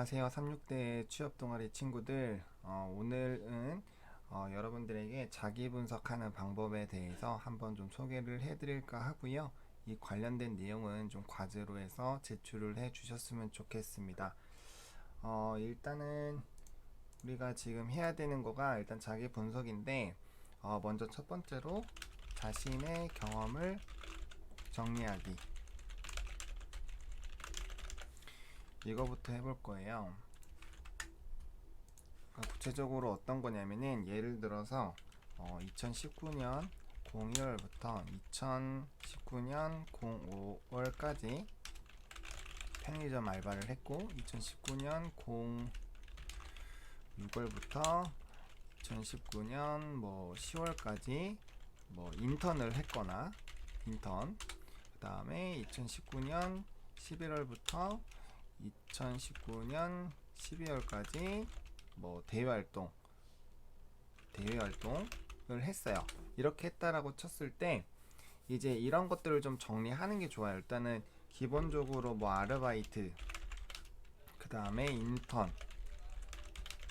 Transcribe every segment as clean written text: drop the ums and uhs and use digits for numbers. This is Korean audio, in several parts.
안녕하세요. 36대 취업 동아리 친구들. 오늘은 여러분들에게 자기 분석하는 방법에 대해서 한번 좀 소개를 해드릴까 하고요. 이 관련된 내용은 좀 과제로 해서 제출을 해 주셨으면 좋겠습니다. 일단은 우리가 지금 해야 되는 거가 일단 자기 분석인데, 먼저 첫 번째로 자신의 경험을 정리하기. 이거부터 해볼 거예요. 구체적으로 어떤 거냐면은 예를 들어서 2019년 02월부터 2019년 05월까지 편의점 알바를 했고 2019년 06월부터 2019년 10월까지 인턴을 했거나 인턴 그 다음에 2019년 11월부터 2019년 12월까지 대외 활동을 했어요. 이렇게 했다라고 쳤을 때 이제 이런 것들을 좀 정리하는 게 좋아요. 일단은 기본적으로 아르바이트, 그 다음에 인턴,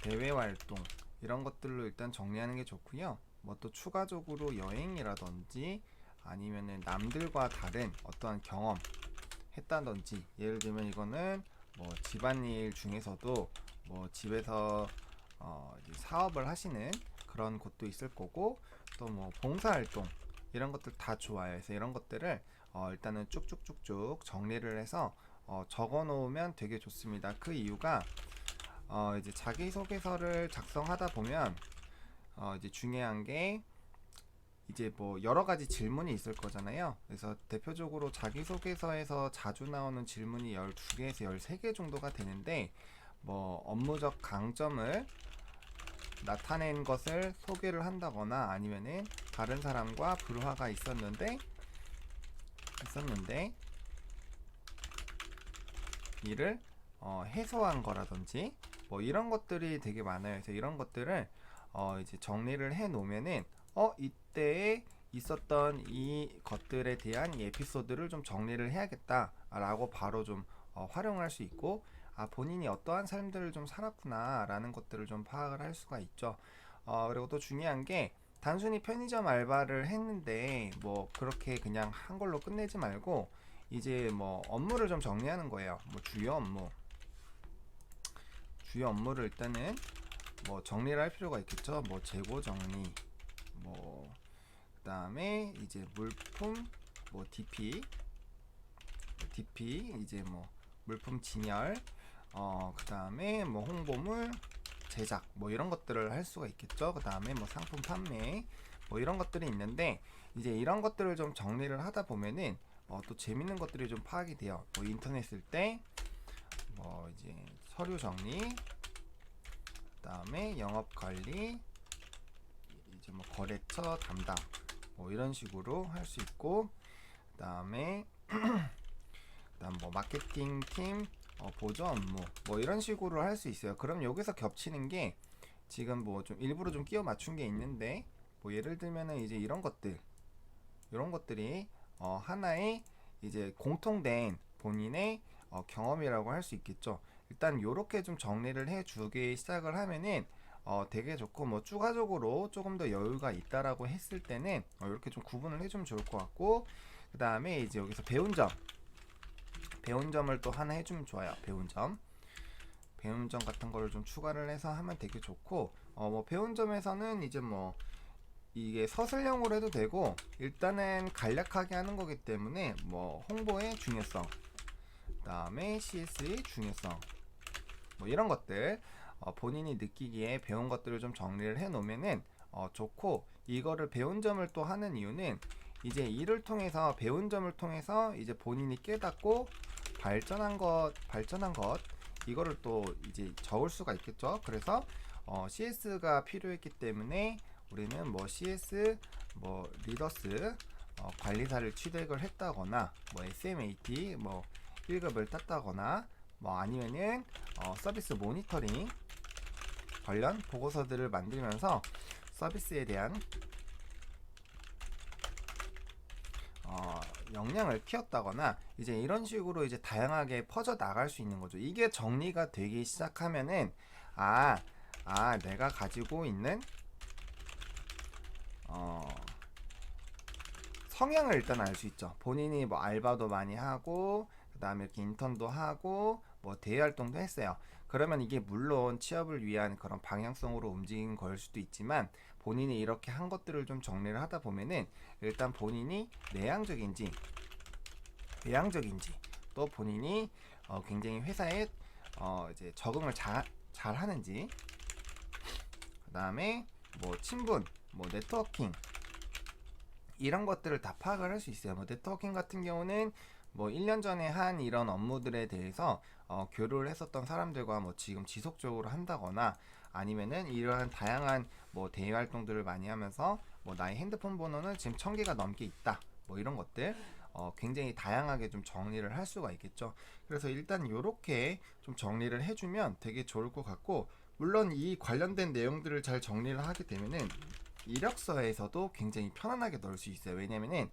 대외 활동 이런 것들로 일단 정리하는 게 좋고요. 또 추가적으로 여행이라든지 아니면은 남들과 다른 어떠한 경험 했다든지, 예를 들면 이거는 집안일 중에서도 집에서 이제 사업을 하시는 그런 곳도 있을 거고, 또 봉사활동 이런 것들 다 좋아요. 그래서 이런 것들을 일단은 쭉쭉쭉쭉 정리를 해서 적어 놓으면 되게 좋습니다. 그 이유가 이제 자기소개서를 작성하다 보면 이제 중요한 게 이제 여러 가지 질문이 있을 거잖아요. 그래서 대표적으로 자기소개서에서 자주 나오는 질문이 12개에서 13개 정도가 되는데, 업무적 강점을 나타낸 것을 소개를 한다거나 아니면은 다른 사람과 불화가 있었는데 이를 해소한 거라든지 이런 것들이 되게 많아요. 그래서 이런 것들을 이제 정리를 해 놓으면은 이때에 있었던 이 것들에 대한 이 에피소드를 좀 정리를 해야겠다라고 바로 좀 활용할 수 있고, 본인이 어떠한 삶들을 좀 살았구나 라는 것들을 좀 파악을 할 수가 있죠. 그리고 또 중요한 게, 단순히 편의점 알바를 했는데 그렇게 그냥 한 걸로 끝내지 말고 이제 업무를 좀 정리하는 거예요. 주요 업무를 일단은 정리를 할 필요가 있겠죠. 재고 정리, 그다음에 이제 물품 DP 이제 물품 진열, 그다음에 홍보물 제작 이런 것들을 할 수가 있겠죠. 그다음에 상품 판매 이런 것들이 있는데, 이제 이런 것들을 좀 정리를 하다 보면은 또 재밌는 것들이 좀 파악이 돼요. 인터넷 쓸 때 이제 서류 정리, 그다음에 영업 관리, 이제 거래처 담당 이런 식으로 할 수 있고, 그다음에 그다음 마케팅 팀 보조 업무 이런 식으로 할 수 있어요. 그럼 여기서 겹치는 게 지금 좀 일부러 좀 끼워 맞춘 게 있는데, 예를 들면은 이제 이런 것들이 하나의 이제 공통된 본인의 경험이라고 할 수 있겠죠. 일단 요렇게 좀 정리를 해주기 시작을 하면은 되게 좋고, 추가적으로 조금 더 여유가 있다라고 했을 때는 이렇게 좀 구분을 해주면 좋을 것 같고, 그 다음에 이제 여기서 배운 점을 또 하나 해주면 좋아요. 배운 점 같은 거를 좀 추가를 해서 하면 되게 좋고, 배운 점에서는 이제 이게 서술형으로 해도 되고, 일단은 간략하게 하는 거기 때문에 홍보의 중요성, 그 다음에 CS의 중요성 이런 것들 본인이 느끼기에 배운 것들을 좀 정리를 해 놓으면은 좋고, 이거를 배운 점을 또 하는 이유는 이제 이를 통해서, 배운 점을 통해서 이제 본인이 깨닫고 발전한 것 이거를 또 이제 적을 수가 있겠죠. 그래서 CS가 필요했기 때문에 우리는 CS 리더스 관리사를 취득을 했다거나 SMAT 1급을 땄다거나 아니면은 서비스 모니터링 관련 보고서들을 만들면서 서비스에 대한 역량을 키웠다거나 이제 이런 식으로 이제 다양하게 퍼져 나갈 수 있는 거죠. 이게 정리가 되기 시작하면은 내가 가지고 있는 성향을 일단 알 수 있죠. 본인이 뭐 알바도 많이 하고 그 다음에 이렇게 인턴도 하고 뭐 대외 활동도 했어요. 그러면 이게 물론 취업을 위한 그런 방향성으로 움직인 걸 수도 있지만 본인이 이렇게 한 것들을 좀 정리를 하다 보면은 일단 본인이 내향적인지 외향적인지 또 본인이 굉장히 회사에 이제 적응을 잘 하는지 그 다음에 뭐 친분 뭐 네트워킹 이런 것들을 다 파악을 할 수 있어요. 뭐 네트워킹 같은 경우는 뭐 1년 전에 한 이런 업무들에 대해서 교류를 했었던 사람들과 뭐 지금 지속적으로 한다거나 아니면은 이러한 다양한 뭐 대외 활동들을 많이 하면서 뭐 나의 핸드폰 번호는 지금 1000개가 넘게 있다. 뭐 이런 것들 굉장히 다양하게 좀 정리를 할 수가 있겠죠. 그래서 일단 이렇게 좀 정리를 해주면 되게 좋을 것 같고 물론 이 관련된 내용들을 잘 정리를 하게 되면은 이력서에서도 굉장히 편안하게 넣을 수 있어요. 왜냐면은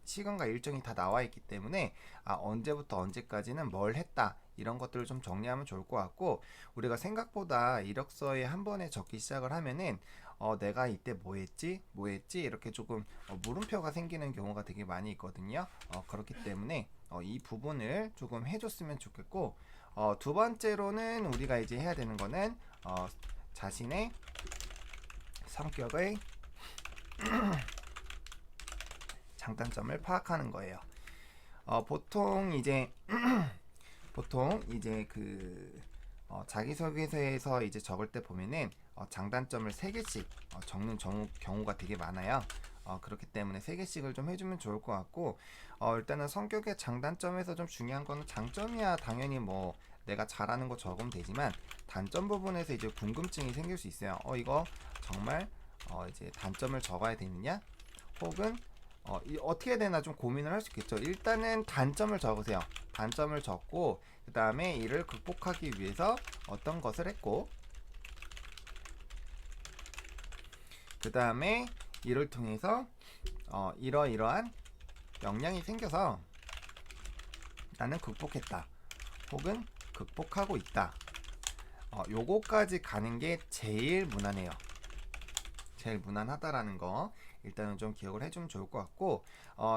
시간과 일정이 다 나와 있기 때문에 언제부터 언제까지는 뭘 했다 이런 것들을 좀 정리하면 좋을 것 같고 우리가 생각보다 이력서에 한 번에 적기 시작을 하면은 내가 이때 뭐 했지 이렇게 조금 물음표가 생기는 경우가 되게 많이 있거든요. 그렇기 때문에 이 부분을 조금 해줬으면 좋겠고 두 번째로는 우리가 이제 해야 되는 거는 자신의 성격의 장단점을 파악하는 거예요. 보통 이제 자기소개서에서 이제 적을 때 보면은 장단점을 3개씩 적는 경우가 되게 많아요. 그렇기 때문에 3개씩을 좀 해주면 좋을 것 같고 일단은 성격의 장단점에서 좀 중요한 거는 장점이야 당연히 뭐 내가 잘하는 거 적으면 되지만 단점 부분에서 이제 궁금증이 생길 수 있어요. 이거 정말 이제 단점을 적어야 되느냐? 혹은 어떻게 해야 되나 좀 고민을 할 수 있겠죠. 일단은 단점을 적으세요. 단점을 적고 그 다음에 이를 극복하기 위해서 어떤 것을 했고 그 다음에 이를 통해서 이러이러한 역량이 생겨서 나는 극복했다. 혹은 극복하고 있다. 요거까지 가는 게 제일 무난해요. 제일 무난하다라는 거 일단은 좀 기억을 해주면 좋을 것 같고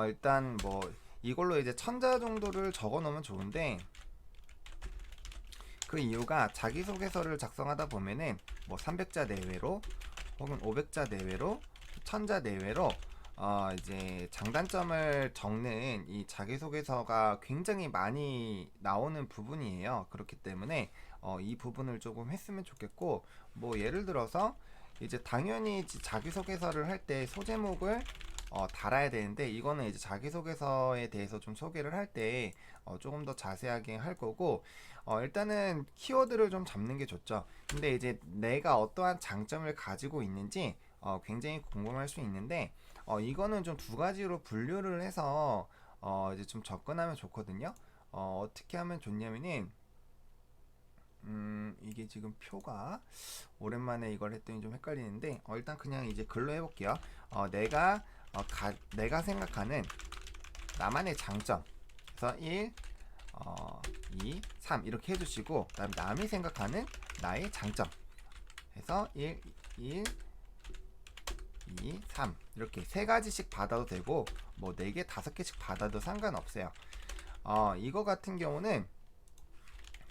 일단 뭐 이걸로 이제 1000자 정도를 적어 놓으면 좋은데 그 이유가 자기소개서를 작성하다 보면은 뭐 300자 내외로 혹은 500자 내외로 1000자 내외로 이제 장단점을 적는 이 자기소개서가 굉장히 많이 나오는 부분이에요. 그렇기 때문에 이 부분을 조금 했으면 좋겠고 뭐 예를 들어서 이제 당연히 자기소개서를 할 때 소제목을 달아야 되는데 이거는 이제 자기소개서에 대해서 좀 소개를 할 때 조금 더 자세하게 할 거고 일단은 키워드를 좀 잡는 게 좋죠. 근데 이제 내가 어떠한 장점을 가지고 있는지 굉장히 궁금할 수 있는데 이거는 좀 두 가지로 분류를 해서 이제 좀 접근하면 좋거든요. 어떻게 하면 좋냐면은 이게 지금 표가 오랜만에 이걸 했더니 좀 헷갈리는데 일단 그냥 이제 글로 해볼게요. 내가 생각하는 나만의 장점 그래서 1, 2, 3 이렇게 해주시고 그 다음 남이 생각하는 나의 장점 해서 1, 2, 3 이렇게 3가지씩 받아도 되고 뭐 4개, 5개씩 받아도 상관없어요. 이거 같은 경우는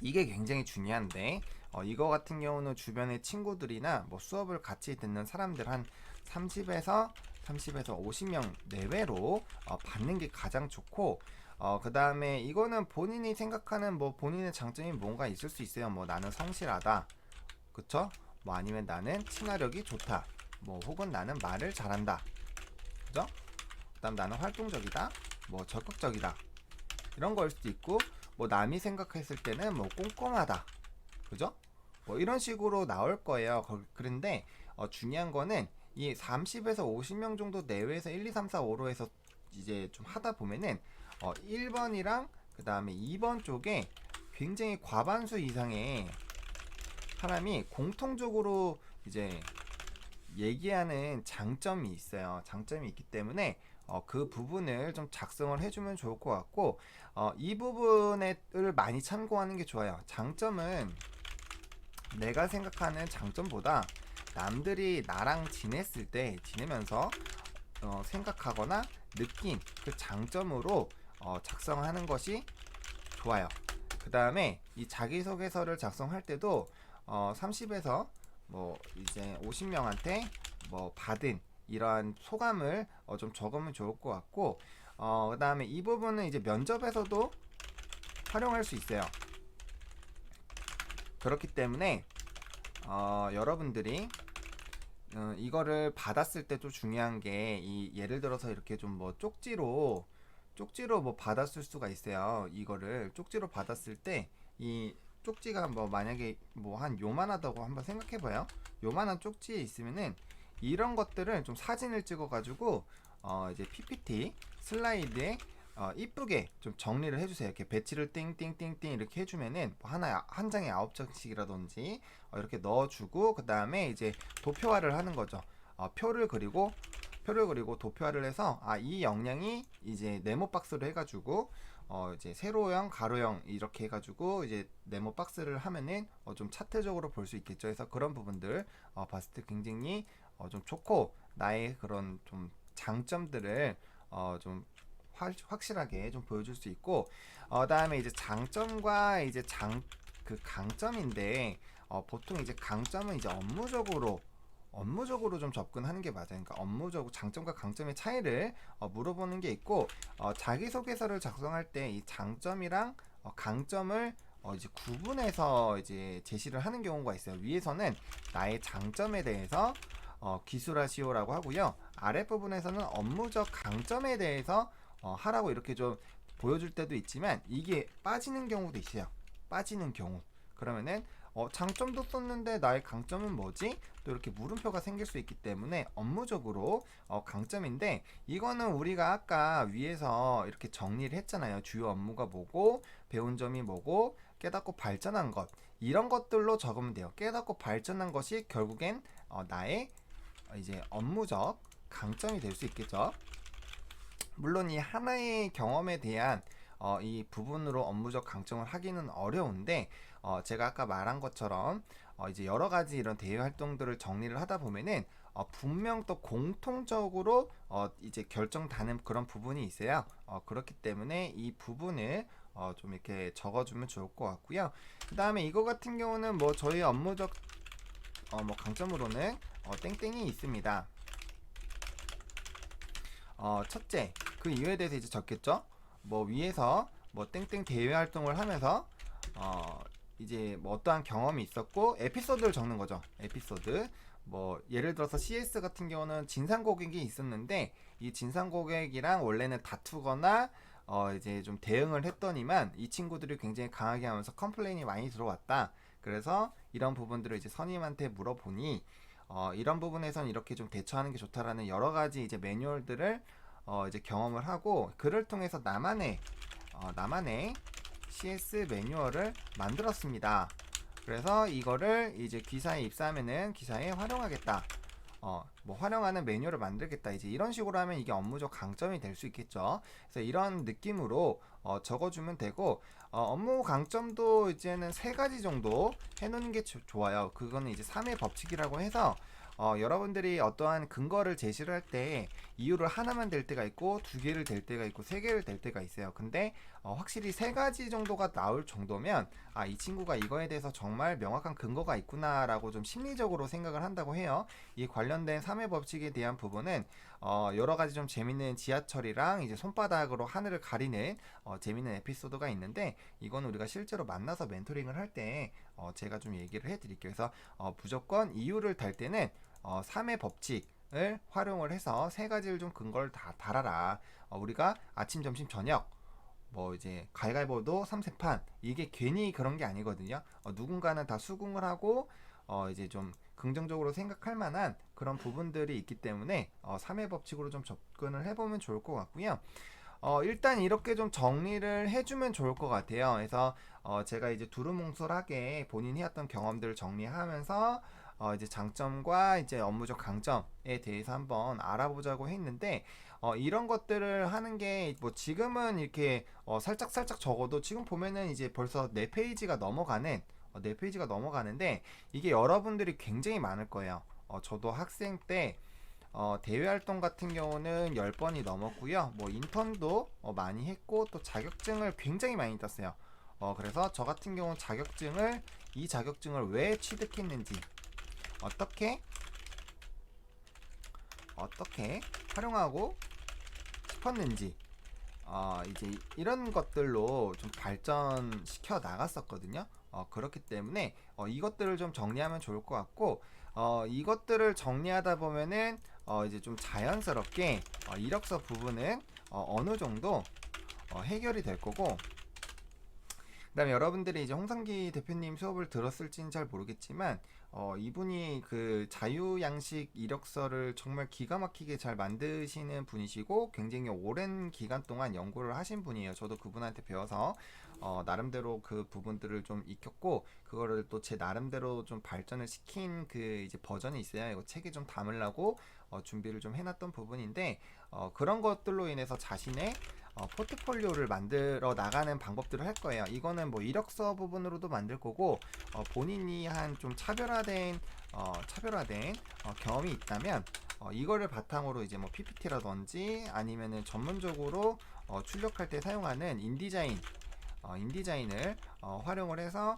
이게 굉장히 중요한데 이거 같은 경우는 주변의 친구들이나 뭐 수업을 같이 듣는 사람들 한 30에서 50명 내외로 받는 게 가장 좋고 그 다음에 이거는 본인이 생각하는 뭐 본인의 장점이 뭔가 있을 수 있어요. 뭐 나는 성실하다 그쵸? 뭐 아니면 나는 친화력이 좋다 뭐 혹은 나는 말을 잘한다 그죠? 그 다음 나는 활동적이다 뭐 적극적이다 이런 거일 수도 있고 뭐 남이 생각했을 때는 뭐 꼼꼼하다 그죠? 뭐 이런 식으로 나올 거예요. 그런데 중요한 거는 이 30에서 50명 정도 내외에서 1, 2, 3, 4, 5로 해서 이제 좀 하다 보면은 1번이랑 그 다음에 2번 쪽에 굉장히 과반수 이상의 사람이 공통적으로 이제 얘기하는 장점이 있어요. 장점이 있기 때문에 그 부분을 좀 작성을 해주면 좋을 것 같고, 이 부분을 많이 참고하는 게 좋아요. 장점은 내가 생각하는 장점보다 남들이 나랑 지내면서 생각하거나 느낀 그 장점으로 작성하는 것이 좋아요. 그 다음에 이 자기소개서를 작성할 때도 30에서 뭐 이제 50명한테 뭐 받은 이러한 소감을 좀 적으면 좋을 것 같고, 그 다음에 이 부분은 이제 면접에서도 활용할 수 있어요. 그렇기 때문에 여러분들이 이거를 받았을 때 또 중요한 게, 이 예를 들어서 이렇게 좀 뭐 쪽지로 뭐 받았을 수가 있어요. 이거를 쪽지로 받았을 때 이 쪽지가 뭐 만약에 뭐 한 요만하다고 한번 생각해봐요. 요만한 쪽지에 있으면은 이런 것들을 좀 사진을 찍어가지고 이제 PPT 슬라이드에 이쁘게 좀 정리를 해주세요. 이렇게 배치를 띵띵띵띵 이렇게 해주면은 뭐 한 장에 9장씩이라든지 이렇게 넣어주고, 그 다음에 이제 도표화를 하는 거죠. 표를 그리고 도표화를 해서 이 역량이 이제 네모 박스로 해가지고 이제 세로형, 가로형 이렇게 해가지고 이제 네모 박스를 하면은 좀 차트적으로 볼 수 있겠죠. 그래서 그런 부분들 봤을 때 굉장히 좀 좋고, 나의 그런 좀 장점들을 좀 확실하게 좀 보여줄 수 있고, 다음에 이제 장점과 이제 그 강점인데, 보통 이제 강점은 이제 업무적으로 좀 접근하는 게 맞아요. 그러니까 업무적으로 장점과 강점의 차이를 물어보는 게 있고, 자기소개서를 작성할 때 이 장점이랑 강점을 이제 구분해서 이제 제시를 하는 경우가 있어요. 위에서는 나의 장점에 대해서 기술하시오라고 하고요. 아랫부분에서는 업무적 강점에 대해서 하라고 이렇게 좀 보여줄 때도 있지만, 이게 빠지는 경우도 있어요. 빠지는 경우. 그러면은 장점도 썼는데 나의 강점은 뭐지? 또 이렇게 물음표가 생길 수 있기 때문에 업무적으로 강점인데, 이거는 우리가 아까 위에서 이렇게 정리를 했잖아요. 주요 업무가 뭐고, 배운 점이 뭐고, 깨닫고 발전한 것, 이런 것들로 적으면 돼요. 깨닫고 발전한 것이 결국엔 나의 이제 업무적 강점이 될 수 있겠죠. 물론 이 하나의 경험에 대한 이 부분으로 업무적 강점을 하기는 어려운데, 제가 아까 말한 것처럼 이제 여러 가지 이런 대외 활동들을 정리를 하다 보면은 분명 또 공통적으로 이제 결정되는 그런 부분이 있어요. 그렇기 때문에 이 부분을 좀 이렇게 적어주면 좋을 것 같고요. 그 다음에 이거 같은 경우는 뭐 저희 업무적 뭐 강점으로는 땡땡이 있습니다. 첫째, 그 이유에 대해서 이제 적겠죠. 뭐 위에서 뭐 땡땡 대외 활동을 하면서 이제 뭐 어떠한 경험이 있었고, 에피소드를 적는 거죠. 에피소드. 뭐 예를 들어서 CS 같은 경우는 진상 고객이 있었는데, 이 진상 고객이랑 원래는 다투거나 이제 좀 대응을 했더니만 이 친구들이 굉장히 강하게 하면서 컴플레인이 많이 들어왔다. 그래서 이런 부분들을 이제 선임한테 물어보니 이런 부분에선 이렇게 좀 대처하는 게 좋다라는 여러 가지 이제 매뉴얼들을 이제 경험을 하고, 그를 통해서 나만의 CS 매뉴얼을 만들었습니다. 그래서 이거를 이제 기사에 입사하면은 기사에 활용하겠다. 뭐 활용하는 매뉴얼을 만들겠다. 이제 이런 식으로 하면 이게 업무적 강점이 될 수 있겠죠. 그래서 이런 느낌으로 적어주면 되고, 업무 강점도 이제는 3가지 정도 해놓는 게 좋아요. 그거는 이제 3의 법칙이라고 해서 여러분들이 어떠한 근거를 제시를 할 때 이유를 하나만 댈 때가 있고, 2개를 댈 때가 있고, 3개를 댈 때가 있어요. 근데 확실히 3가지 정도가 나올 정도면 이 친구가 이거에 대해서 정말 명확한 근거가 있구나 라고 좀 심리적으로 생각을 한다고 해요. 이 관련된 3의 법칙에 대한 부분은 여러 가지 좀 재밌는 지하철이랑 이제 손바닥으로 하늘을 가리는 재밌는 에피소드가 있는데, 이건 우리가 실제로 만나서 멘토링을 할 때 제가 좀 얘기를 해드릴게요. 그래서 무조건 이유를 달 때는 3의 법칙을 활용을 해서 3가지를 좀 근거를 다 달아라. 우리가 아침, 점심, 저녁 뭐 이제 가위바위보도 3세판, 이게 괜히 그런 게 아니거든요. 누군가는 다 수긍을 하고 이제 좀 긍정적으로 생각할 만한 그런 부분들이 있기 때문에 3의 법칙으로 좀 접근을 해보면 좋을 것 같고요. 일단 이렇게 좀 정리를 해주면 좋을 것 같아요. 그래서 제가 이제 두루뭉술하게 본인이 했던 경험들을 정리하면서 이제 장점과 이제 업무적 강점에 대해서 한번 알아보자고 했는데, 이런 것들을 하는 게 뭐 지금은 이렇게 살짝 살짝 적어도 지금 보면은 이제 벌써 4페이지가 넘어가는 4페이지가 넘어가는데, 이게 여러분들이 굉장히 많을 거예요. 저도 학생 때 대외 활동 같은 경우는 10번이 넘었고요. 뭐 인턴도 많이 했고, 또 자격증을 굉장히 많이 땄어요. 그래서 저 같은 경우는 이 자격증을 왜 취득했는지, 어떻게 활용하고 싶었는지, 이제 이런 것들로 좀 발전시켜 나갔었거든요. 그렇기 때문에 이것들을 좀 정리하면 좋을 것 같고, 이것들을 정리하다 보면은 이제 좀 자연스럽게 이력서 부분은 어느 정도 해결이 될 거고, 그다음에 여러분들이 이제 홍상기 대표님 수업을 들었을지는 잘 모르겠지만, 이분이 그 자유양식 이력서를 정말 기가 막히게 잘 만드시는 분이시고, 굉장히 오랜 기간 동안 연구를 하신 분이에요. 저도 그분한테 배워서 나름대로 그 부분들을 좀 익혔고, 그거를 또 제 나름대로 좀 발전을 시킨 그 이제 버전이 있어요. 이거 책에 좀 담으려고 준비를 좀 해놨던 부분인데, 그런 것들로 인해서 자신의 포트폴리오를 만들어 나가는 방법들을 할 거예요. 이거는 뭐 이력서 부분으로도 만들 거고, 본인이 한 좀 차별화된 경험이 있다면 이거를 바탕으로 이제 뭐 PPT라든지 아니면은 전문적으로 출력할 때 사용하는 인디자인을 활용을 해서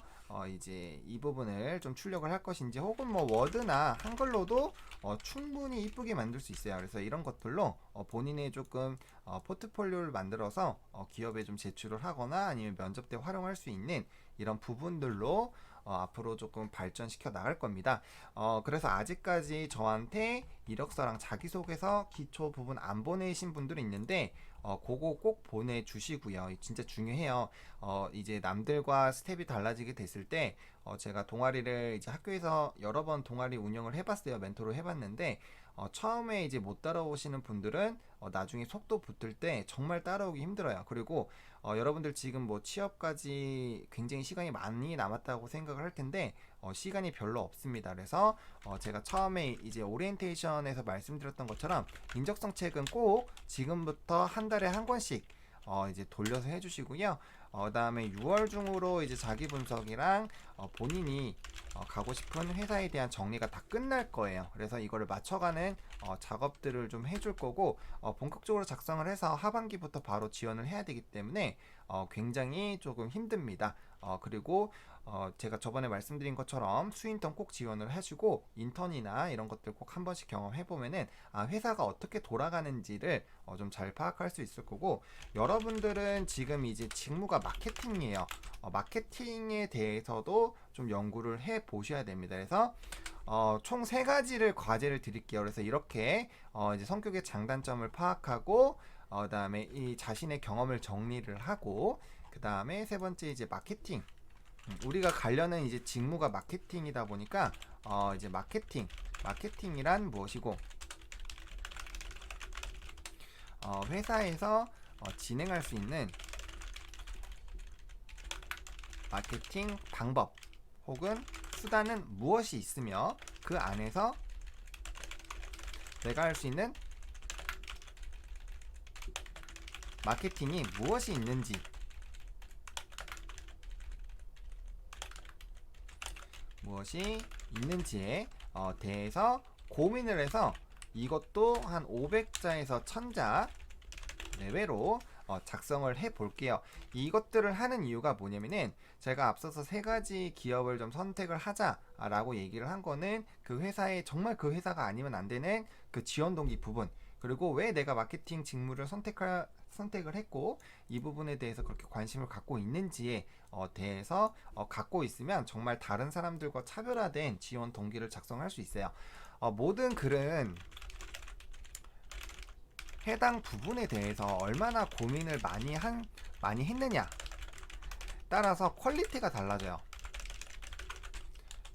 이제 이 부분을 좀 출력을 할 것인지, 혹은 뭐 워드나 한글로도 충분히 이쁘게 만들 수 있어요. 그래서 이런 것들로 본인의 조금 포트폴리오를 만들어서 기업에 좀 제출을 하거나 아니면 면접 때 활용할 수 있는 이런 부분들로 앞으로 조금 발전시켜 나갈 겁니다. 그래서 아직까지 저한테 이력서랑 자기소개서 기초 부분 안 보내신 분들이 있는데, 그거 꼭 보내주시고요. 진짜 중요해요. 이제 남들과 스텝이 달라지게 됐을 때, 제가 동아리를 이제 학교에서 여러 번 동아리 운영을 해봤어요. 멘토를 해봤는데, 처음에 이제 못 따라오시는 분들은 나중에 속도 붙을 때 정말 따라오기 힘들어요. 그리고 여러분들 지금 뭐 취업까지 굉장히 시간이 많이 남았다고 생각을 할 텐데, 시간이 별로 없습니다. 그래서 제가 처음에 이제 오리엔테이션에서 말씀드렸던 것처럼 인적성 책은 꼭 지금부터 한 달에 한 권씩 이제 돌려서 해주시고요. 그다음에 6월 중으로 이제 자기 분석이랑 본인이 가고 싶은 회사에 대한 정리가 다 끝날 거예요. 그래서 이거를 맞춰가는 작업들을 좀 해줄 거고, 본격적으로 작성을 해서 하반기부터 바로 지원을 해야 되기 때문에 굉장히 조금 힘듭니다. 그리고 제가 저번에 말씀드린 것처럼 수인턴 꼭 지원을 하시고, 인턴이나 이런 것들 꼭 한 번씩 경험해보면은 회사가 어떻게 돌아가는지를 좀 잘 파악할 수 있을 거고, 여러분들은 지금 이제 직무가 마케팅이에요. 마케팅에 대해서도 좀 연구를 해 보셔야 됩니다. 그래서 총 3가지를 과제를 드릴게요. 그래서 이렇게 이제 성격의 장단점을 파악하고, 그다음에 이 자신의 경험을 정리를 하고, 그다음에 3번째 이제 마케팅. 우리가 가려는 이제 직무가 마케팅이다 보니까 이제 마케팅이란 무엇이고, 회사에서 진행할 수 있는 마케팅 방법 혹은 수단은 무엇이 있으며, 그 안에서 내가 할 수 있는 마케팅이 무엇이 있는지에 대해서 고민을 해서, 이것도 한 500자에서 1000자 내외로 작성을 해 볼게요. 이것들을 하는 이유가 뭐냐면은, 제가 앞서서 3가지 기업을 좀 선택을 하자라고 얘기를 한 거는, 그 회사에 정말 그 회사가 아니면 안 되는 그 지원 동기 부분, 그리고 왜 내가 마케팅 직무를 선택을 했고 이 부분에 대해서 그렇게 관심을 갖고 있는지에 대해서 갖고 있으면 정말 다른 사람들과 차별화된 지원 동기를 작성할 수 있어요. 모든 글은 해당 부분에 대해서 얼마나 고민을 많이 했느냐 따라서 퀄리티가 달라져요.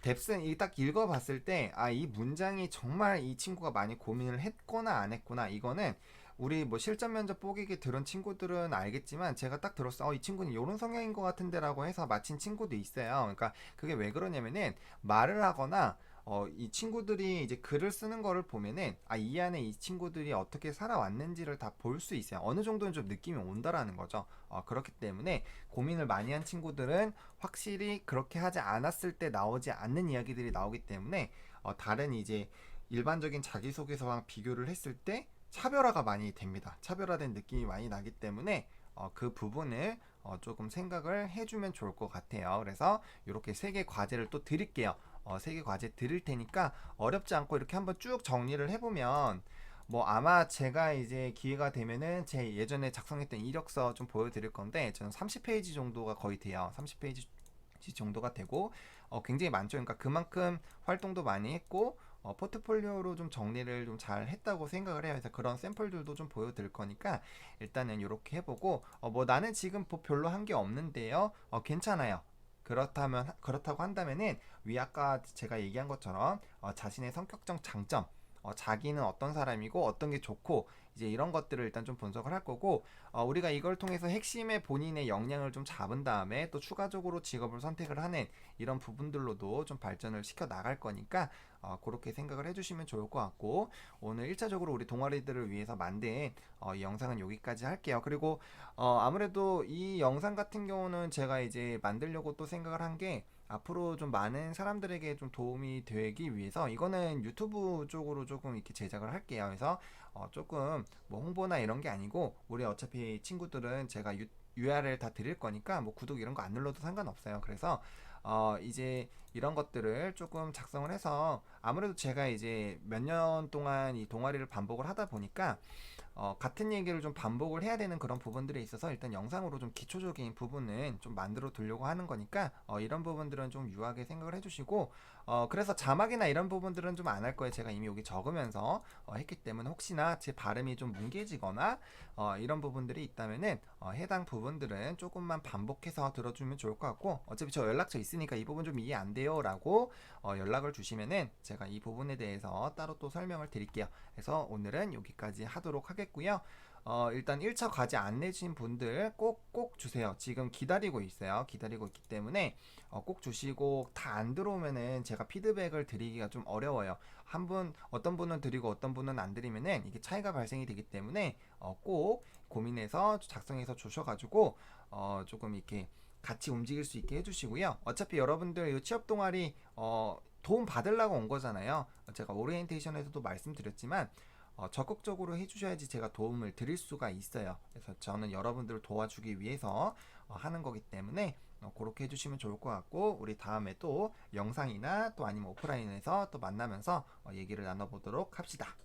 뎁슨 딱 읽어봤을 때, 이 문장이 정말 이 친구가 많이 고민을 했거나 안 했구나. 이거는 우리 뭐 실전 면접 보기기 들은 친구들은 알겠지만, 제가 딱 들었어. 이 친구는 이런 성향인 것 같은데 라고 해서 마친 친구도 있어요. 그러니까 그게 왜 그러냐면은, 말을 하거나 이 친구들이 이제 글을 쓰는 거를 보면은 이 안에 이 친구들이 어떻게 살아왔는지를 다 볼 수 있어요. 어느 정도는 좀 느낌이 온다라는 거죠. 그렇기 때문에 고민을 많이 한 친구들은 확실히 그렇게 하지 않았을 때 나오지 않는 이야기들이 나오기 때문에 다른 이제 일반적인 자기소개서랑 비교를 했을 때 차별화가 많이 됩니다. 차별화된 느낌이 많이 나기 때문에 그 부분을 조금 생각을 해주면 좋을 것 같아요. 그래서 이렇게 세 개 과제를 또 드릴게요. 세 개 과제 드릴 테니까 어렵지 않고 이렇게 한번 쭉 정리를 해보면 뭐 아마 제가 이제 기회가 되면은 제 예전에 작성했던 이력서 좀 보여드릴 건데 저는 30페이지 정도가 거의 돼요. 30페이지 정도가 되고 굉장히 많죠. 그러니까 그만큼 활동도 많이 했고 포트폴리오로 좀 정리를 좀 잘 했다고 생각을 해요. 그래서 그런 샘플들도 좀 보여드릴 거니까 일단은 이렇게 해보고 뭐 나는 지금 뭐 별로 한 게 없는데요. 괜찮아요. 그렇다고 한다면은 위 아까 제가 얘기한 것처럼 자신의 성격적 장점, 자기는 어떤 사람이고 어떤 게 좋고 이제 이런 것들을 일단 좀 분석을 할 거고 우리가 이걸 통해서 핵심의 본인의 역량을 좀 잡은 다음에 또 추가적으로 직업을 선택을 하는 이런 부분들로도 좀 발전을 시켜 나갈 거니까 그렇게 생각을 해주시면 좋을 것 같고 오늘 1차적으로 우리 동아리들을 위해서 만든 이 영상은 여기까지 할게요. 그리고 아무래도 이 영상 같은 경우는 제가 이제 만들려고 또 생각을 한 게 앞으로 좀 많은 사람들에게 좀 도움이 되기 위해서 이거는 유튜브 쪽으로 조금 이렇게 제작을 할게요. 그래서 조금 뭐 홍보나 이런 게 아니고 우리 어차피 친구들은 제가 URL 다 드릴 거니까 뭐 구독 이런 거 안 눌러도 상관없어요. 그래서 이제 이런 것들을 조금 작성을 해서 아무래도 제가 이제 몇 년 동안 이 동아리를 반복을 하다 보니까 같은 얘기를 좀 반복을 해야 되는 그런 부분들에 있어서 일단 영상으로 좀 기초적인 부분은 좀 만들어 두려고 하는 거니까 이런 부분들은 좀 유하게 생각을 해주시고 그래서 자막이나 이런 부분들은 좀 안 할 거예요. 제가 이미 여기 적으면서 했기 때문에 혹시나 제 발음이 좀 뭉개지거나 이런 부분들이 있다면은 해당 부분들은 조금만 반복해서 들어주면 좋을 것 같고 어차피 저 연락처 있으니까 이 부분 좀 이해 안 돼요 라고 연락을 주시면은 제가 이 부분에 대해서 따로 또 설명을 드릴게요. 그래서 오늘은 여기까지 하도록 하겠고요. 일단 1차 과제 안 내신 분들 꼭 주세요. 지금 기다리고 있어요. 기다리고 있기 때문에 꼭 주시고 다 안 들어오면은 제가 피드백을 드리기가 좀 어려워요. 어떤 분은 드리고 어떤 분은 안 드리면은 이게 차이가 발생이 되기 때문에 꼭 고민해서 작성해서 주셔가지고 조금 이렇게 같이 움직일 수 있게 해주시고요. 어차피 여러분들 이 취업 동아리 도움 받으려고 온 거잖아요. 제가 오리엔테이션에서도 말씀드렸지만 적극적으로 해주셔야지 제가 도움을 드릴 수가 있어요. 그래서 저는 여러분들을 도와주기 위해서 하는 거기 때문에 그렇게 해주시면 좋을 것 같고 우리 다음에 또 영상이나 또 아니면 오프라인에서 또 만나면서 얘기를 나눠보도록 합시다.